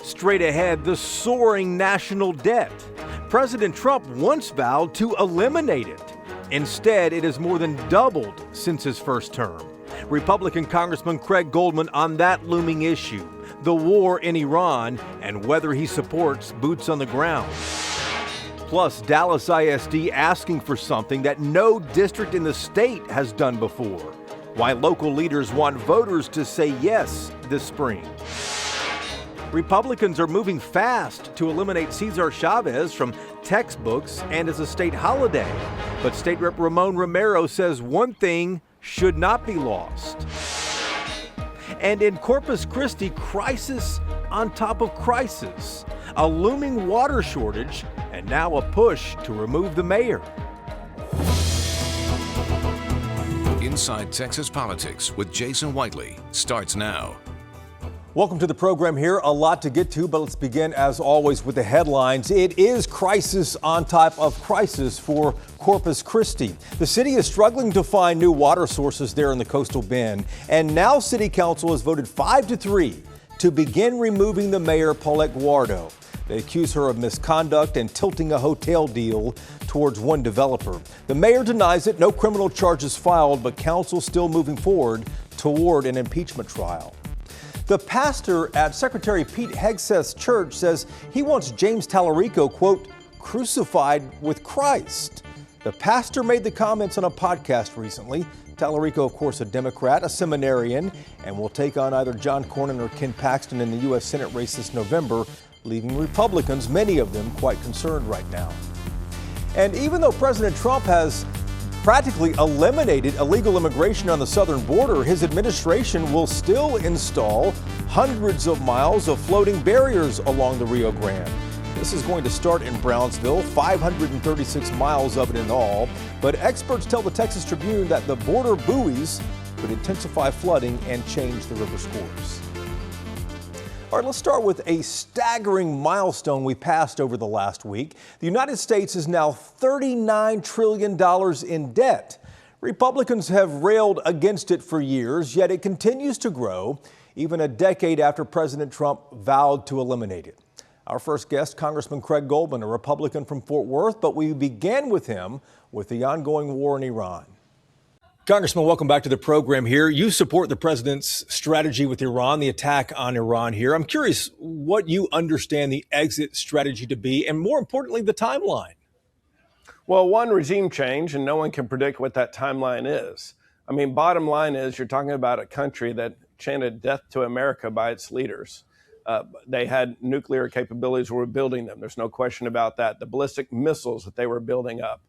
Straight ahead, the soaring national debt. President Trump once vowed to eliminate it. Instead, it has more than doubled since his first term. Republican Congressman Craig Goldman on that looming issue, the war in Iran, and whether he supports boots on the ground. Plus, Dallas ISD asking for something that no district in the state has done before. Why local leaders want voters to say yes this spring. Republicans are moving fast to eliminate Cesar Chavez from textbooks and as a state holiday. But State Rep Ramon Romero says one thing should not be lost. And in Corpus Christi, crisis on top of crisis. A looming water shortage and now a push to remove the mayor. Inside Texas Politics with Jason Whiteley starts now. Welcome to the program here. A lot to get to, but let's begin as always with the headlines. It is crisis on top of crisis for Corpus Christi. The city is struggling to find new water sources there in the coastal bend, and now City Council has voted 5-3 to begin removing the mayor, Paulette Guardo. They accuse her of misconduct and tilting a hotel deal towards one developer. The mayor denies it, no criminal charges filed, but council still moving forward toward an impeachment trial. The pastor at Secretary Pete Hegseth's church says he wants James Tallarico, quote, crucified with Christ. The pastor made the comments on a podcast recently. Tallarico, of course, a Democrat, a seminarian, and will take on either John Cornyn or Ken Paxton in the U.S. Senate race this November, leaving Republicans, many of them, quite concerned right now. And even though President Trump has practically eliminated illegal immigration on the southern border, his administration will still install hundreds of miles of floating barriers along the Rio Grande. This is going to start in Brownsville, 536 miles of it in all. But experts tell the Texas Tribune that the border buoys could intensify flooding and change the river's course. All right, let's start with a staggering milestone we passed over the last week. The United States is now $39 trillion in debt. Republicans have railed against it for years, yet it continues to grow, even a decade after President Trump vowed to eliminate it. Our first guest, Congressman Craig Goldman, a Republican from Fort Worth, but we began with him with the ongoing war in Iran. Congressman, welcome back to the program here. You support the president's strategy with Iran, the attack on Iran here. I'm curious what you understand the exit strategy to be, and more importantly, the timeline. Well, one, regime change, and no one can predict what that timeline is. I mean, bottom line is you're talking about a country that chanted death to America by its leaders. They had nuclear capabilities, were building them. There's no question about that. The ballistic missiles that they were building up,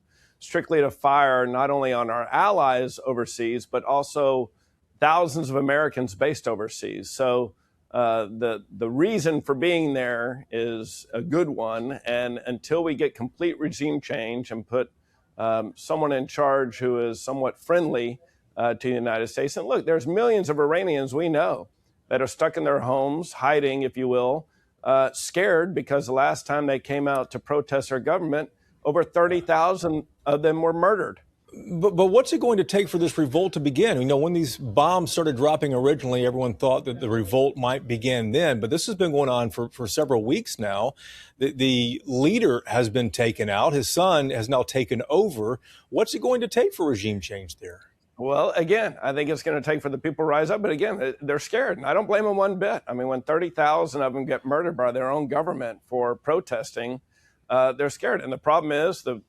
strictly to fire not only on our allies overseas, but also thousands of Americans based overseas. So the reason for being there is a good one. And until we get complete regime change and put someone in charge who is somewhat friendly to the United States. And look, there's millions of Iranians we know that are stuck in their homes, hiding, if you will, scared because the last time they came out to protest their government, over 30,000 of them were murdered. But what's it going to take for this revolt to begin? You know, when these bombs started dropping originally, everyone thought that the revolt might begin then. But this has been going on for several weeks now. The leader has been taken out. His son has now taken over. What's it going to take for regime change there? Well, again, I think it's going to take for the people to rise up. But again, they're scared. And I don't blame them one bit. I mean, when 30,000 of them get murdered by their own government for protesting, they're scared. And the problem is the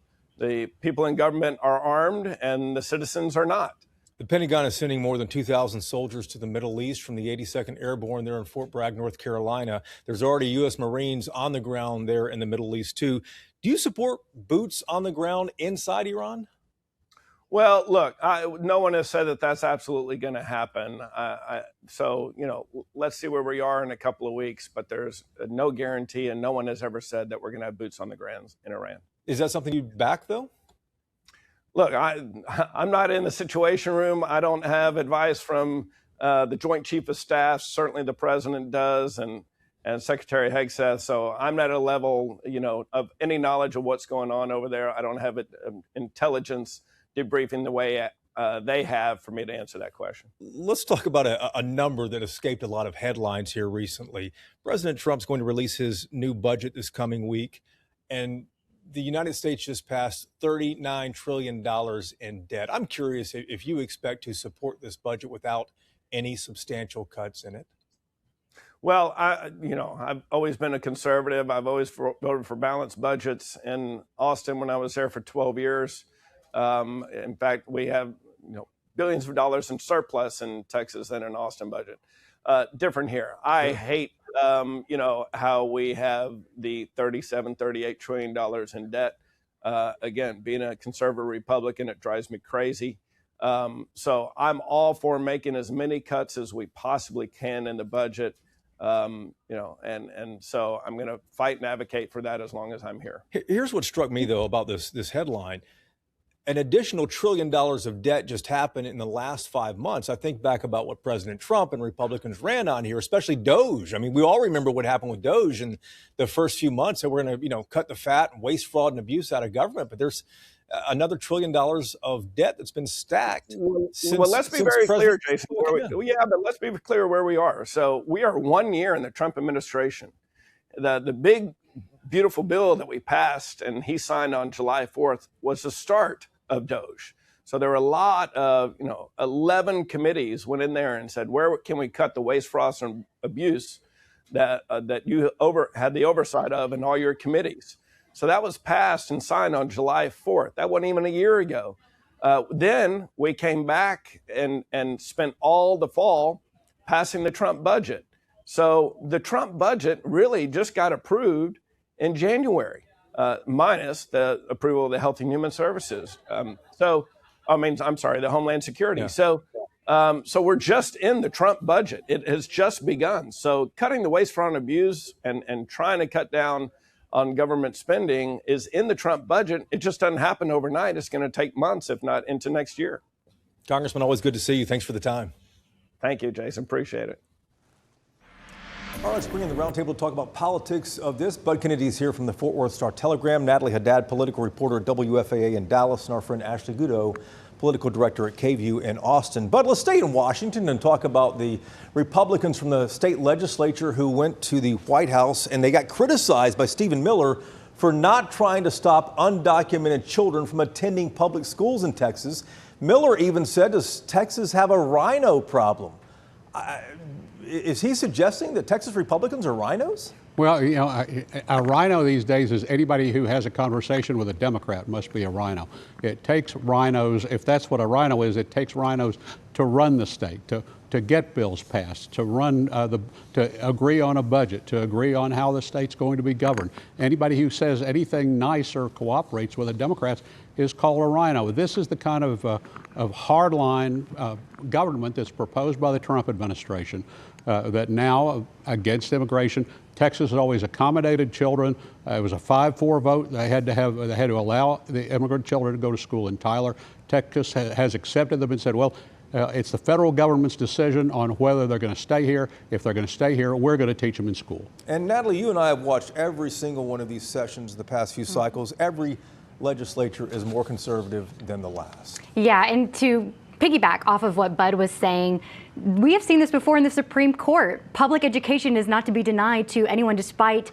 people in government are armed and the citizens are not. The Pentagon is sending more than 2,000 soldiers to the Middle East from the 82nd Airborne there in Fort Bragg, North Carolina. There's already U.S. Marines on the ground there in the Middle East, too. Do you support boots on the ground inside Iran? Well, look, no one has said that that's absolutely going to happen. So, you know, let's see where we are in a couple of weeks. But there's no guarantee, and no one has ever said that we're going to have boots on the ground in Iran. Is that something you'd back, though? Look, I'm not in the Situation Room. I don't have advice from the Joint Chief of Staff. Certainly the president does, and Secretary Hegseth. So I'm not at a level, you know, of any knowledge of what's going on over there. I don't have intelligence debriefing the way they have for me to answer that question. Let's talk about a number that escaped a lot of headlines here recently. President Trump's going to release his new budget this coming week, and the United States just passed $39 trillion in debt. I'm curious if you expect to support this budget without any substantial cuts in it. Well, I've always been a conservative. I've always voted for balanced budgets. In Austin, when I was there for 12 years, in fact, we have billions of dollars in surplus in Texas and an Austin budget. Different here. I hate, how we have the $38 trillion in debt. Again, being a conservative Republican, it drives me crazy. So I'm all for making as many cuts as we possibly can in the budget. And so I'm going to fight and advocate for that as long as I'm here. Here's what struck me, though, about this headline. An additional $1 trillion of debt just happened in the last 5 months. I think back about what President Trump and Republicans ran on here, especially DOGE. I mean, we all remember what happened with DOGE in the first few months. That we're going to, cut the fat and waste, fraud, and abuse out of government. But there's another $1 trillion of debt that's been stacked. Let's be very clear, Jason. But let's be clear where we are. So we are 1 year in the Trump administration. The big, beautiful bill that we passed and he signed on July 4th was the start of DOGE. So there were a lot of, 11 committees went in there and said, where can we cut the waste, fraud, and abuse that you had the oversight of in all your committees? So that was passed and signed on July 4th. That wasn't even a year ago. Then we came back and spent all the fall passing the Trump budget. So the Trump budget really just got approved in January, minus the approval of the Health and Human Services. The Homeland Security. Yeah. So we're just in the Trump budget. It has just begun. So cutting the waste, fraud, and abuse and trying to cut down on government spending is in the Trump budget. It just doesn't happen overnight. It's going to take months, if not into next year. Congressman, always good to see you. Thanks for the time. Thank you, Jason. Appreciate it. All right, let's bring in the roundtable to talk about politics of this. Bud Kennedy's here from the Fort Worth Star-Telegram, Natalie Haddad, political reporter at WFAA in Dallas, and our friend Ashley Goudeau, political director at KVUE in Austin. Bud, let's stay in Washington and talk about the Republicans from the state legislature who went to the White House, and they got criticized by Stephen Miller for not trying to stop undocumented children from attending public schools in Texas. Miller even said, does Texas have a rhino problem? Is he suggesting that Texas Republicans are rhinos? Well, a rhino these days is anybody who has a conversation with a Democrat must be a rhino. It takes rhinos, if that's what a rhino is, it takes rhinos to run the state, to get bills passed, to run to agree on a budget, to agree on how the state's going to be governed. Anybody who says anything nice or cooperates with the Democrats is called a rhino. This is the kind of hardline government that's proposed by the Trump administration. That now, against immigration, Texas has always accommodated children. It was a 5-4 vote. They had to allow the immigrant children to go to school in Tyler. Texas has accepted them and said, well, it's the federal government's decision on whether they're going to stay here. If they're going to stay here, we're going to teach them in school. And Natalie, you and I have watched every single one of these sessions the past few cycles. Every legislature is more conservative than the last. Yeah, and to piggyback off of what Bud was saying, we have seen this before in the Supreme Court. Public education is not to be denied to anyone despite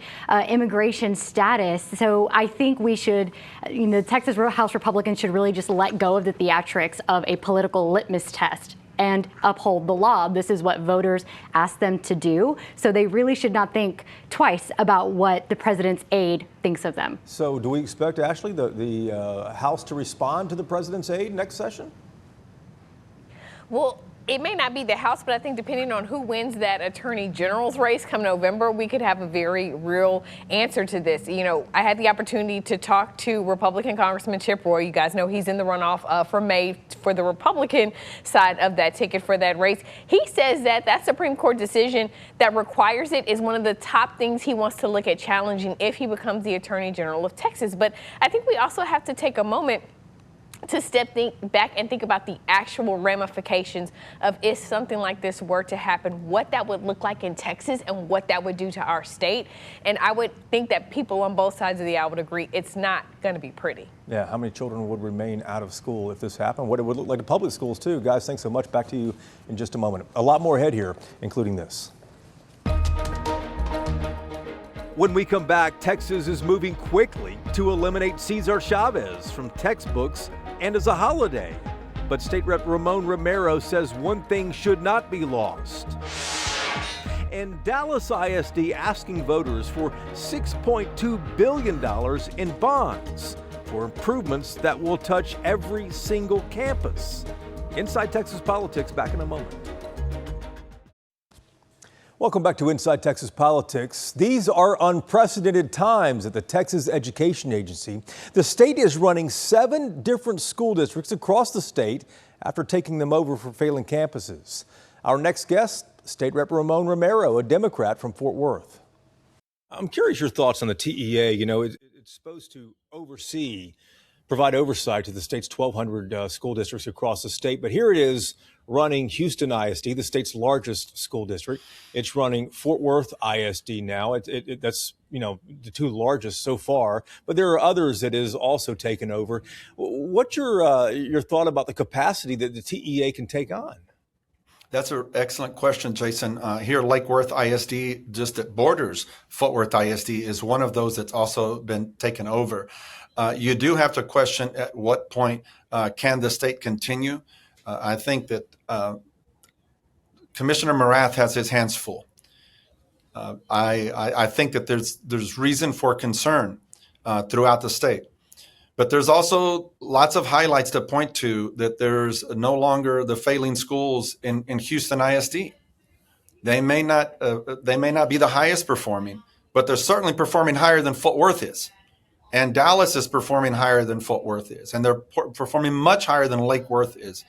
immigration status. So I think we should, the Texas House Republicans should really just let go of the theatrics of a political litmus test and uphold the law. This is what voters asked them to do. So they really should not think twice about what the president's aide thinks of them. So do we expect, Ashley, the House to respond to the president's aide next session? Well, it may not be the House, but I think depending on who wins that Attorney General's race come November, we could have a very real answer to this. I had the opportunity to talk to Republican Congressman Chip Roy. You guys know he's in the runoff for May for the Republican side of that ticket for that race. He says that Supreme Court decision that requires it is one of the top things he wants to look at challenging if he becomes the Attorney General of Texas. But I think we also have to take a moment to back and think about the actual ramifications of if something like this were to happen, what that would look like in Texas and what that would do to our state. And I would think that people on both sides of the aisle would agree it's not going to be pretty. Yeah, how many children would remain out of school if this happened? What it would look like to public schools too. Guys, thanks so much. Back to you in just a moment. A lot more ahead here, including this. When we come back, Texas is moving quickly to eliminate Cesar Chavez from textbooks and as a holiday. But State Rep Ramon Romero says one thing should not be lost. And Dallas ISD asking voters for $6.2 billion in bonds for improvements that will touch every single campus. Inside Texas Politics, back in a moment. Welcome back to Inside Texas Politics. These are unprecedented times at the Texas Education Agency. The state is running 7 different school districts across the state after taking them over for failing campuses. Our next guest, State Rep Ramon Romero, a Democrat from Fort Worth. I'm curious your thoughts on the TEA. You know, it's supposed to provide oversight to the state's 1,200 school districts across the state. But here it is running Houston ISD, the state's largest school district. It's running Fort Worth ISD now. That's, you know, the 2 largest so far. But there are others that is also taken over. What's your thought about the capacity that the TEA can take on? That's an excellent question, Jason. Here, Lake Worth ISD, just at borders, Fort Worth ISD is one of those that's also been taken over. You do have to question at what point can the state continue? I think that Commissioner Morath has his hands full. I think that there's reason for concern throughout the state. But there's also lots of highlights to point to that there's no longer the failing schools in Houston ISD. They may not be the highest performing, but they're certainly performing higher than Fort Worth is. And Dallas is performing higher than Fort Worth is. And they're performing much higher than Lake Worth is.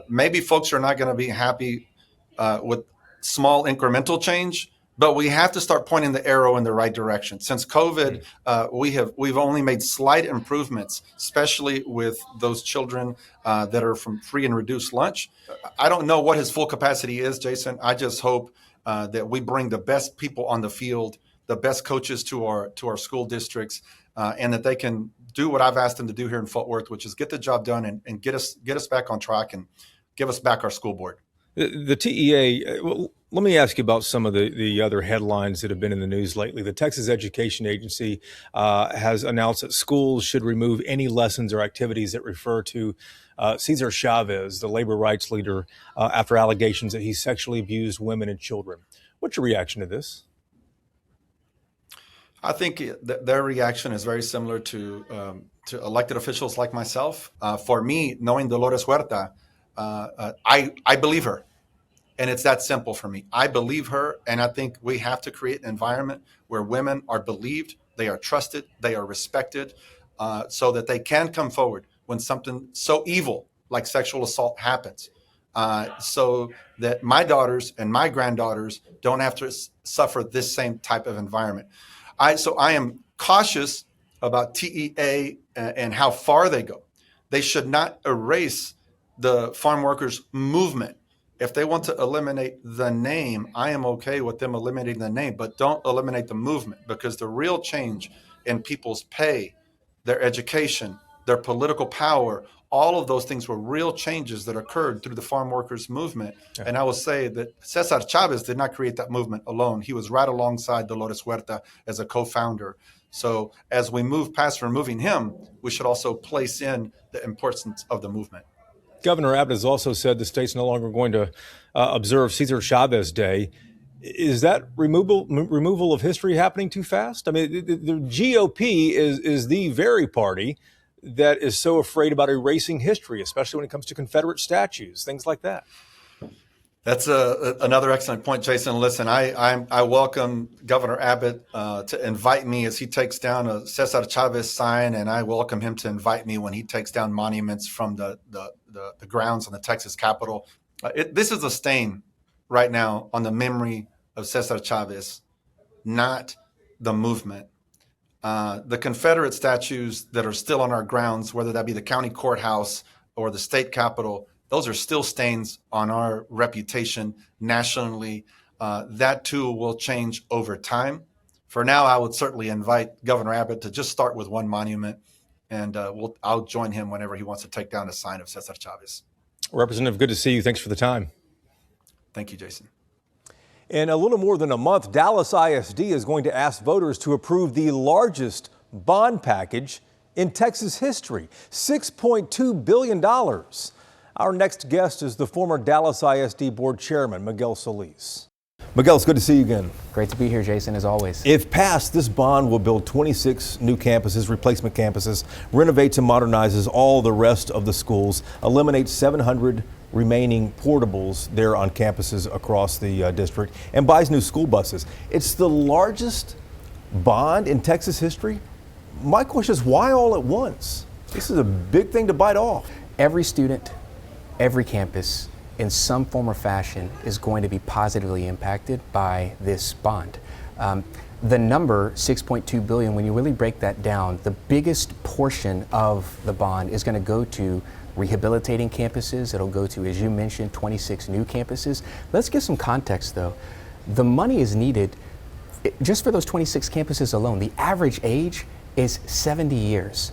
Maybe folks are not going to be happy with small incremental change, but we have to start pointing the arrow in the right direction. Since COVID, we've only made slight improvements, especially with those children that are from free and reduced lunch. I don't know what his full capacity is, Jason. I just hope that we bring the best people on the field, the best coaches to our school districts, and that they can do what I've asked them to do here in Fort Worth, which is get the job done and get us back on track and give us back our school board. The TEA, well, let me ask you about some of the other headlines that have been in the news lately. The Texas Education Agency has announced that schools should remove any lessons or activities that refer to Cesar Chavez, the labor rights leader, after allegations that he sexually abused women and children. What's your reaction to this? I think their reaction is very similar to elected officials like myself. For me, knowing Dolores Huerta, I believe her. And it's that simple for me. I believe her, and I think we have to create an environment where women are believed, they are trusted, they are respected, so that they can come forward when something so evil like sexual assault happens, so that my daughters and my granddaughters don't have to suffer this same type of environment. So I am cautious about TEA and how far they go. They should not erase the farm workers movement. If they want to eliminate the name, I am okay with them eliminating the name, but don't eliminate the movement, because the real change in people's pay, their education, their political power, all of those things were real changes that occurred through the farm workers movement. Yeah. And I will say that Cesar Chavez did not create that movement alone. He was right alongside Dolores Huerta as a co-founder. So as we move past removing him, we should also place in the importance of the movement. Governor Abbott has also said the state's no longer going to observe Cesar Chavez Day. Is that removal of history happening too fast? I mean, the GOP is the very party that is so afraid about erasing history, especially when it comes to Confederate statues, things like that. That's another excellent point, Jason. Listen, I welcome Governor Abbott to invite me as he takes down a Cesar Chavez sign, and I welcome him to invite me when he takes down monuments from the grounds on the Texas Capitol. This is a stain right now on the memory of Cesar Chavez, not the movement. The Confederate statues that are still on our grounds, whether that be the county courthouse or the state capitol, those are still stains on our reputation nationally. That too will change over time. For now, I would certainly invite Governor Abbott to just start with one monument, and I'll join him whenever he wants to take down the sign of Cesar Chavez. Representative, good to see you. Thanks for the time. Thank you, Jason. In a little more than a month, Dallas ISD is going to ask voters to approve the largest bond package in Texas history, $6.2 billion. Our next guest is the former Dallas ISD board chairman, Miguel Solis. Miguel, it's good to see you again. Great to be here, Jason, as always. If passed, this bond will build 26 new campuses, replacement campuses, renovates and modernizes all the rest of the schools, eliminates 700 remaining portables there on campuses across the district, and buys new school buses. It's the largest bond in Texas history. My question is, why all at once? This is a big thing to bite off. Every student, every campus, in some form or fashion, is going to be positively impacted by this bond. The number $6.2 billion, when you really break that down, the biggest portion of the bond is going to go to rehabilitating campuses. It'll go to, as you mentioned, 26 new campuses. Let's give some context, though. The money is needed just for those 26 campuses alone. The average age is 70 years.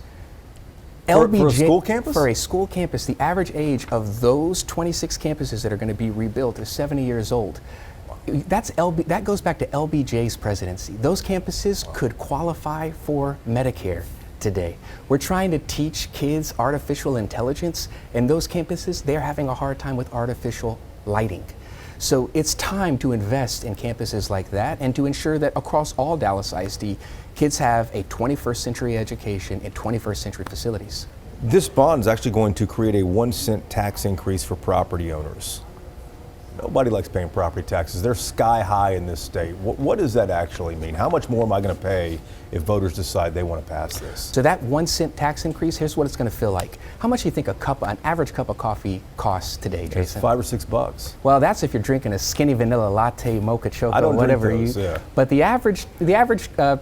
For a school campus? For a school campus, the average age of those 26 campuses that are going to be rebuilt is 70 years old. That goes back to LBJ's presidency. Those campuses could qualify for Medicare today. We're trying to teach kids artificial intelligence, and those campuses, they're having a hard time with artificial lighting. So it's time to invest in campuses like that and to ensure that across all Dallas ISD, kids have a 21st century education in 21st century facilities. This bond is actually going to create a 1-cent tax increase for property owners. Nobody likes paying property taxes. They're sky high in this state. What does that actually mean? How much more am I going to pay if voters decide they want to pass this? So that 1-cent tax increase, here's what it's going to feel like. How much do you think an average cup of coffee costs today, Jason? It's $5 or $6. Well, that's if you're drinking a skinny vanilla latte, mocha choco, I don't whatever drink those, yeah. But the average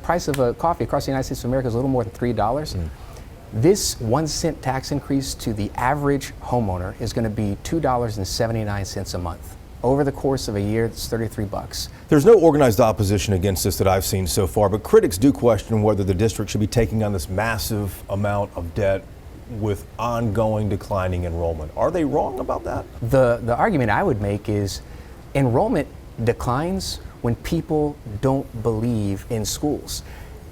price of a coffee across the United States of America is a little more than $3. This 1-cent tax increase to the average homeowner is going to be $2.79 a month. Over the course of a year, it's $33. There's no organized opposition against this that I've seen so far, but critics do question whether the district should be taking on this massive amount of debt with ongoing declining enrollment. Are they wrong about that? The argument I would make is enrollment declines when people don't believe in schools.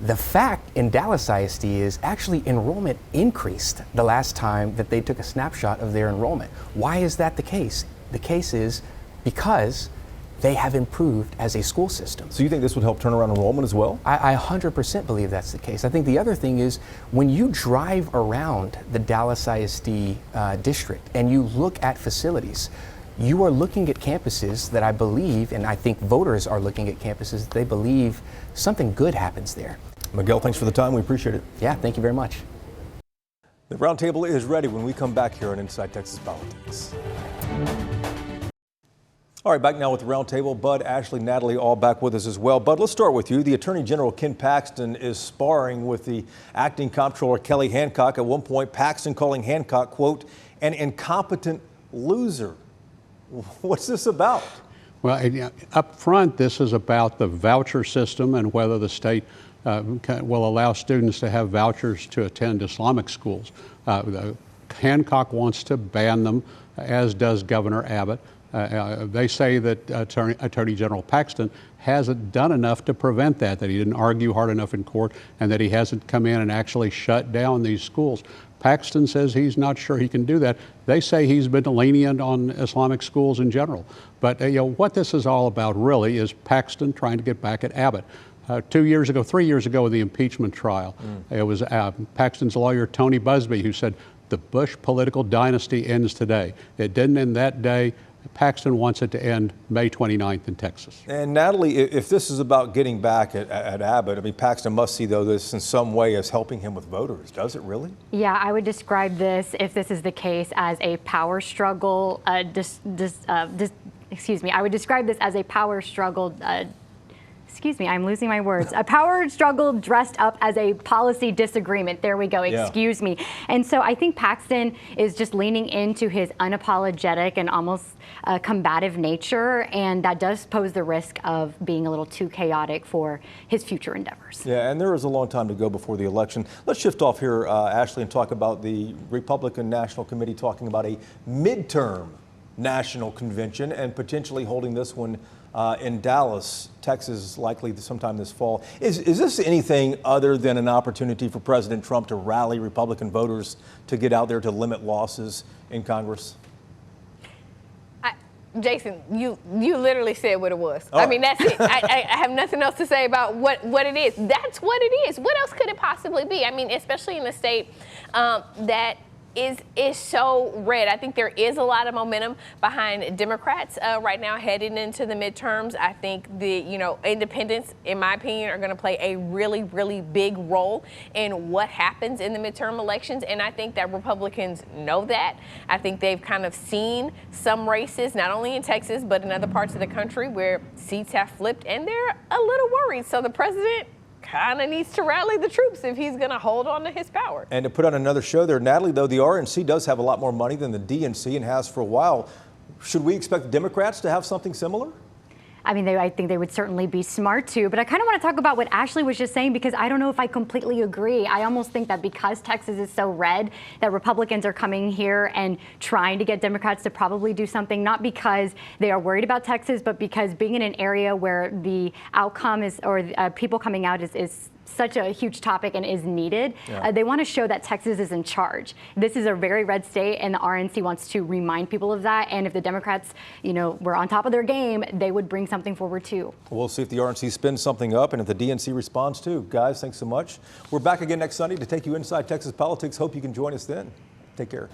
The fact in Dallas ISD is actually enrollment increased the last time that they took a snapshot of their enrollment. Why is that the case? The case is because they have improved as a school system. So you think this would help turn around enrollment as well? I 100% believe that's the case. I think the other thing is when you drive around the Dallas ISD district and you look at facilities, you are looking at campuses that I believe, and I think voters are looking at campuses that they believe something good happens there. Miguel, thanks for the time. We appreciate it. Yeah, thank you very much. The roundtable is ready when we come back here on Inside Texas Politics. All right, back now with the roundtable. Bud, Ashley, Natalie, all back with us as well. Bud, let's start with you. The Attorney General, Ken Paxton, is sparring with the acting comptroller, Kelly Hancock. At one point, Paxton calling Hancock, quote, an incompetent loser. What's this about? Well, up front, this is about the voucher system and whether the state will allow students to have vouchers to attend Islamic schools. Hancock wants to ban them, as does Governor Abbott. They say that Attorney General Paxton hasn't done enough to prevent that he didn't argue hard enough in court, and that he hasn't come in and actually shut down these schools. Paxton says he's not sure he can do that. They say he's been lenient on Islamic schools in general. But what this is all about really is Paxton trying to get back at Abbott. 3 years ago in the impeachment trial, it was Paxton's lawyer, Tony Busby, who said the Bush political dynasty ends today. It didn't end that day. Paxton wants it to end May 29th in Texas. And Natalie, if this is about getting back at Abbott, I mean, Paxton must see, though, this in some way as helping him with voters. Does it really? Yeah, I would describe this, if this is the case, as a power struggle. I would describe this as a power struggle excuse me, I'm losing my words. A power struggle dressed up as a policy disagreement. There we go. Excuse me. And so I think Paxton is just leaning into his unapologetic and almost combative nature, and that does pose the risk of being a little too chaotic for his future endeavors. Yeah, and there is a long time to go before the election. Let's shift off here, Ashley, and talk about the Republican National Committee talking about a midterm national convention and potentially holding this one in Dallas, Texas, likely sometime this fall. Is this anything other than an opportunity for President Trump to rally Republican voters to get out there to limit losses in Congress? Jason, you literally said what it was. Oh. I mean, that's it. I have nothing else to say about what it is. That's what it is. What else could it possibly be? I mean, especially in a state that is so red. I think there is a lot of momentum behind Democrats right now heading into the midterms. I think the independents, in my opinion, are going to play a really, really big role in what happens in the midterm elections. And I think that Republicans know that. I think they've kind of seen some races, not only in Texas, but in other parts of the country where seats have flipped, and they're a little worried. So the president kind of needs to rally the troops if he's going to hold on to his power. And to put on another show there, Natalie, though the RNC does have a lot more money than the DNC and has for a while, should we expect Democrats to have something similar? I mean, I think they would certainly be smart to, but I kind of want to talk about what Ashley was just saying, because I don't know if I completely agree. I almost think that because Texas is so red, that Republicans are coming here and trying to get Democrats to probably do something, not because they are worried about Texas, but because being in an area where the outcome is, or people coming out is such a huge topic and is needed. Yeah. They want to show that Texas is in charge. This is a very red state, and the RNC wants to remind people of that. And if the Democrats, were on top of their game, they would bring something forward too. We'll see if the RNC spins something up and if the DNC responds too. Guys, thanks so much. We're back again next Sunday to take you inside Texas politics. Hope you can join us then. Take care.